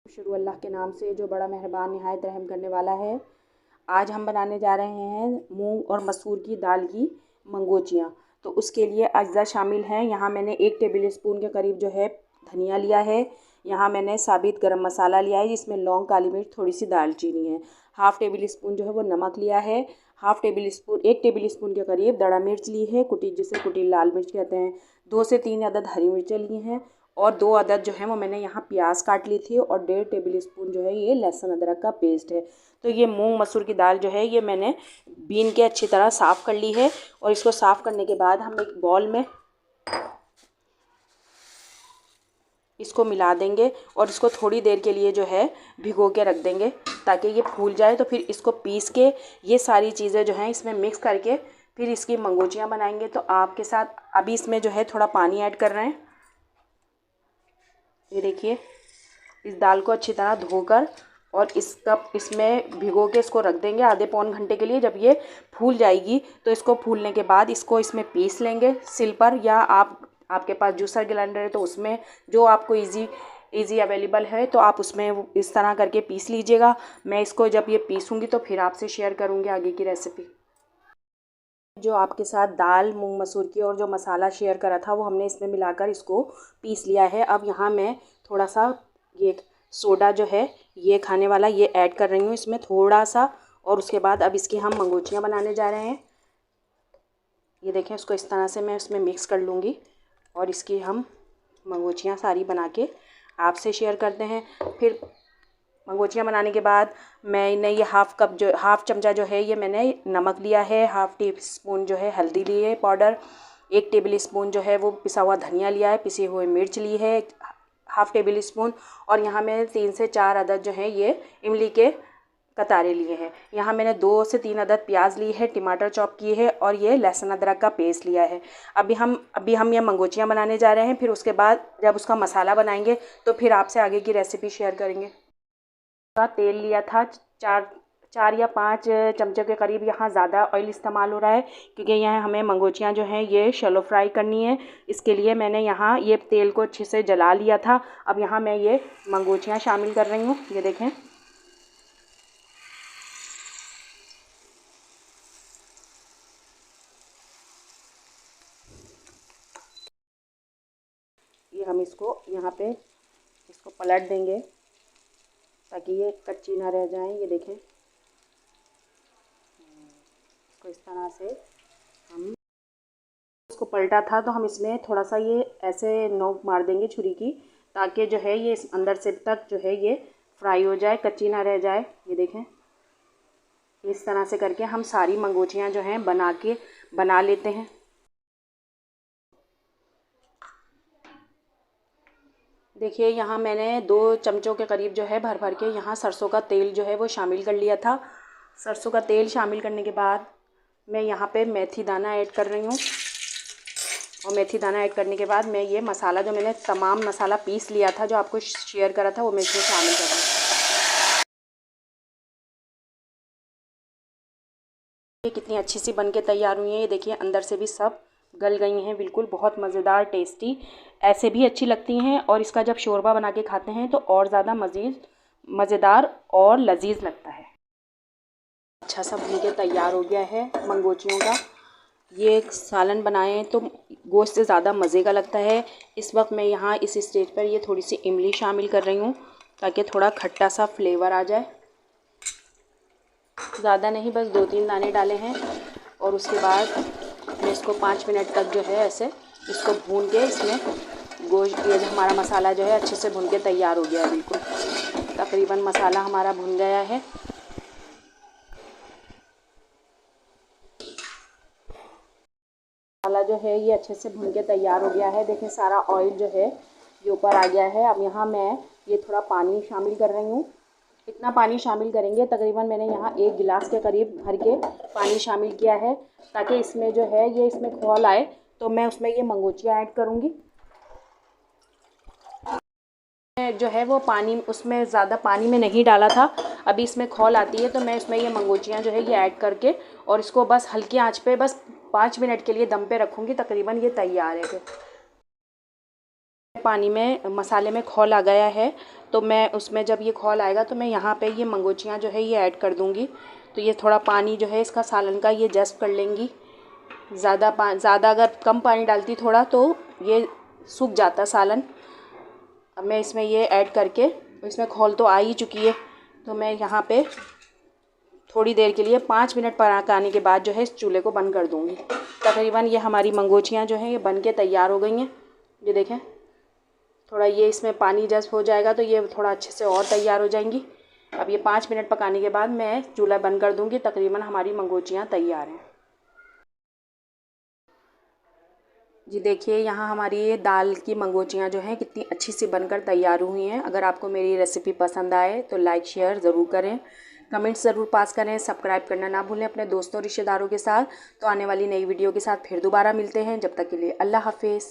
शुरू अल्लाह के नाम से जो बड़ा मेहरबान निहायत रहम करने वाला है। आज हम बनाने जा रहे हैं मूंग और मसूर की दाल की मंगोचियाँ। तो उसके लिए अज्जा शामिल हैं। यहाँ मैंने 1 टेबल स्पून के करीब जो है धनिया लिया है। यहाँ मैंने साबित गरम मसाला लिया है जिसमें लौंग, काली मिर्च, थोड़ी सी दालचीनी है। हाफ़ टेबल स्पून जो है वो नमक लिया है। Half table spoon 1 table spoon के करीब दड़ा मिर्च ली है, कुटी, जिसे कुटी लाल मिर्च कहते हैं। 2 से 3 अदद हरी मिर्चें ली हैं और 2 अदद जो है वो मैंने यहाँ प्याज काट ली थी और 1.5 टेबल स्पून जो है ये लहसुन अदरक का पेस्ट है। तो ये मूंग मसूर की दाल जो है ये मैंने बीन के अच्छी तरह साफ़ कर ली है और इसको साफ़ करने के बाद हम एक बॉल में इसको मिला देंगे और इसको थोड़ी देर के लिए जो है भिगो के रख देंगे ताकि ये फूल जाए। तो फिर इसको पीस के ये सारी चीज़ें जो हैं इसमें मिक्स करके फिर इसकी मंगोचियाँ बनाएंगे। तो आपके साथ अभी इसमें जो है थोड़ा पानी ऐड कर रहे हैं। ये देखिए, इस दाल को अच्छी तरह धोकर और इसमें भिगो के इसको रख देंगे आधे पौन घंटे के लिए। जब ये फूल जाएगी तो इसको फूलने के बाद इसको इसमें पीस लेंगे सिल पर, या आपके पास जूसर ग्राइंडर है तो उसमें, जो आपको इजी अवेलेबल है तो आप उसमें इस तरह करके पीस लीजिएगा। मैं इसको जब ये पीसूँगी तो फिर आपसे शेयर करूँगी आगे की रेसिपी। जो आपके साथ दाल मूंग मसूर की और जो मसाला शेयर करा था वो हमने इसमें मिलाकर इसको पीस लिया है। अब यहाँ मैं थोड़ा सा ये सोडा जो है ये खाने वाला ये ऐड कर रही हूँ इसमें थोड़ा सा, और उसके बाद अब इसकी हम मंगोचियाँ बनाने जा रहे हैं। ये देखें, इसको इस तरह से मैं इसमें मिक्स कर लूँगी और इसकी हम मंगोचियाँ सारी बना के आपसे शेयर करते हैं। फिर मंगोचियाँ बनाने के बाद मैंने ये हाफ़ चमचा जो है ये मैंने नमक लिया है, हाफ़ टी स्पून जो है हल्दी ली है पाउडर, 1 टेबल स्पून जो है वो पिसा हुआ धनिया लिया है, पिसी हुई मिर्च ली है हाफ़ टेबल स्पून, और यहाँ मैंने 3 से 4 अदद जो है ये इमली के कतारे लिए हैं। यहाँ मैंने 2 से 3 अदद प्याज ली है, टमाटर चॉप किए है और ये लहसुन अदरक का पेस्ट लिया है। अभी हम ये मंगोचियाँ बनाने जा रहे हैं। फिर उसके बाद जब उसका मसाला बनाएंगे तो फिर आपसे आगे की रेसिपी शेयर करेंगे। का तेल लिया था 4 या 5 चमचे के करीब। यहाँ ज़्यादा ऑयल इस्तेमाल हो रहा है क्योंकि यहाँ हमें मंगोचियाँ जो हैं ये शैलो फ्राई करनी है। इसके लिए मैंने यहाँ ये तेल को अच्छे से जला लिया था। अब यहाँ मैं ये मंगोचियाँ शामिल कर रही हूँ। ये देखें, ये हम इसको यहाँ पे इसको पलट देंगे ताकि ये कच्ची ना रह जाएं। ये देखें, इसको इस तरह से हम इसको पलटा था तो हम इसमें थोड़ा सा ये ऐसे नोक मार देंगे छुरी की ताकि जो है ये इस अंदर से तक जो है ये फ्राई हो जाए, कच्ची ना रह जाए। ये देखें, इस तरह से करके हम सारी मंगोचियाँ जो हैं बना लेते हैं। देखिए, यहाँ मैंने 2 चमचों के करीब जो है भर के यहाँ सरसों का तेल जो है वो शामिल कर लिया था। सरसों का तेल शामिल करने के बाद मैं यहाँ पे मेथी दाना ऐड कर रही हूँ और मेथी दाना ऐड करने के बाद मैं ये मसाला जो मैंने तमाम मसाला पीस लिया था जो आपको शेयर करा था वो मैं इसमें शामिल कर रही हूँ। ये कितनी अच्छी सी बनके तैयार हुई है। ये देखिए, अंदर से भी सब गल गई हैं बिल्कुल, बहुत मज़ेदार टेस्टी। ऐसे भी अच्छी लगती हैं और इसका जब शोरबा बना के खाते हैं तो और ज़्यादा मज़ेदार और लजीज लगता है। अच्छा सा भून के तैयार हो गया है मंगोचियों का। ये एक सालन बनाएं तो गोश्त से ज़्यादा मज़े का लगता है। इस वक्त मैं यहाँ इस स्टेज पर ये थोड़ी सी इमली शामिल कर रही हूँ ताकि थोड़ा खट्टा सा फ्लेवर आ जाए। ज़्यादा नहीं, बस 2-3 दाने डाले हैं और उसके बाद मैं इसको 5 मिनट तक जो है ऐसे इसको भून के इसमें गोश्त, ये जो हमारा मसाला जो है अच्छे से भून के तैयार हो गया है बिल्कुल। तकरीबन मसाला हमारा भुन गया है। मसाला जो है ये अच्छे से भून के तैयार हो गया है। देखिए, सारा ऑयल जो है ये ऊपर आ गया है। अब यहाँ मैं ये थोड़ा पानी शामिल कर रही हूँ। इतना पानी शामिल करेंगे, तकरीबन मैंने यहाँ 1 गिलास के करीब भर के पानी शामिल किया है ताकि इसमें जो है ये इसमें खौल आए। तो मैं उसमें ये मंगोचियाँ ऐड करूँगी। जो है वो पानी उसमें ज़्यादा पानी में नहीं डाला था, अभी इसमें खौल आती है तो मैं इसमें ये मंगोचियाँ जो है ये ऐड करके और इसको बस हल्की आंच पे बस 5 मिनट के लिए दम पे रखूँगी। तकरीबन ये तैयार है। पानी में मसाले में खौल आ गया है, तो मैं उसमें जब ये खौल आएगा तो मैं यहाँ पे ये मंगोचियाँ जो है ये ऐड कर दूँगी। तो ये थोड़ा पानी जो है इसका सालन का ये जस्ट कर लेंगी। ज़्यादा अगर कम पानी डालती थोड़ा तो ये सूख जाता सालन। अब मैं इसमें ये ऐड करके, इसमें खौल तो आ ही चुकी है, तो मैं यहाँ पे थोड़ी देर के लिए 5 मिनट पकाने के बाद जो है इस चूल्हे को बंद कर दूँगी। तकरीबन ये हमारी मंगोचियाँ जो हैं ये बन के तैयार हो गई हैं। ये देखें, थोड़ा ये इसमें पानी जस्ट हो जाएगा तो ये थोड़ा अच्छे से और तैयार हो जाएंगी। अब ये 5 मिनट पकाने के बाद मैं चूल्हा बंद कर दूँगी। तकरीबन हमारी मंगोचियाँ तैयार हैं। जी देखिए, यहाँ हमारी ये दाल की मंगोचियाँ जो हैं कितनी अच्छी सी बनकर तैयार हुई हैं। अगर आपको मेरी रेसिपी पसंद आए तो लाइक शेयर ज़रूर करें, कमेंट्स ज़रूर पास करें, सब्सक्राइब करना ना भूलें अपने दोस्तों रिश्तेदारों के साथ। तो आने वाली नई वीडियो के साथ फिर दोबारा मिलते हैं। जब तक के लिए अल्लाह हाफिज़।